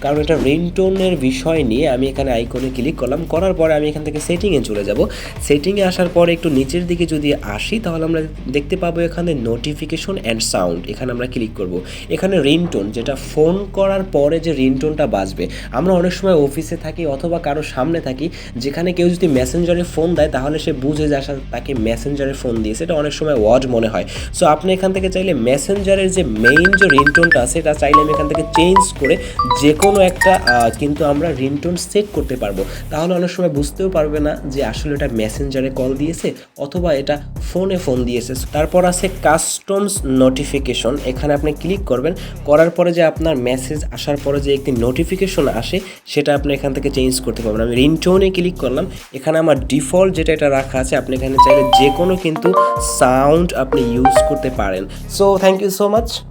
কারণ এটা রিংটোনের বিষয় নিয়ে আমি এখানে আইকনে ক্লিক করলাম, করার পরে আমি এখান থেকে সেটিংয়ে চলে যাব। সেটিংয়ে আসার পরে একটু নিচের দিকে যদি আসি তাহলে আমরা দেখতে পাবো এখানে নোটিফিকেশন অ্যান্ড সাউন্ড, এখানে আমরা ক্লিক করব। এখানে রিংটোন, যেটা ফোন করার পরে যে রিংটোনটা বাজবে, আমরা অনেক সময় অফিসে থাকি অথবা কারো সামনে থাকি, যেখানে কেউ যদি মেসেঞ্জারে ফোন দেয় তাহলে সে বুঝে যে আসলে তাকে মেসেঞ্জারে ফোন দিয়েছে, এটা অনেক সময় ওয়াজ মনে হয়। সো আপনি এখান থেকে চাইলে মেসেঞ্জারের যে মেইন যে রিংটোনটা আছে এটা চাইলে আমি এখান থেকে চেঞ্জ করে যে কোনো একটা কিন্তু আমরা রিংটোন সেট করতে পারবো। তাহলে অনেক সময় বুঝতেও পারবে না যে আসলে এটা মেসেঞ্জারে কল দিয়েছে অথবা এটা ফোনে ফোন দিয়েছে। তারপর আছে কাস্টমস নোটিফিকেশন, এখানে আপনি ক্লিক করবেন, করার পরে যে আপনার মেসেজ আসার পরে যে একটি নোটিফিকেশন আসে সেটা আপনি এখান থেকে চেঞ্জ করতে পারবেন। আমি রিংটোনে ক্লিক করলাম, এখানে আমার ডিফল্ট যেটা এটা রাখা আছে, আপনি এখানে চাইলে যে কোনো কিন্তু সাউন্ড আপনি ইউজ করতে পারেন। So thank you so much.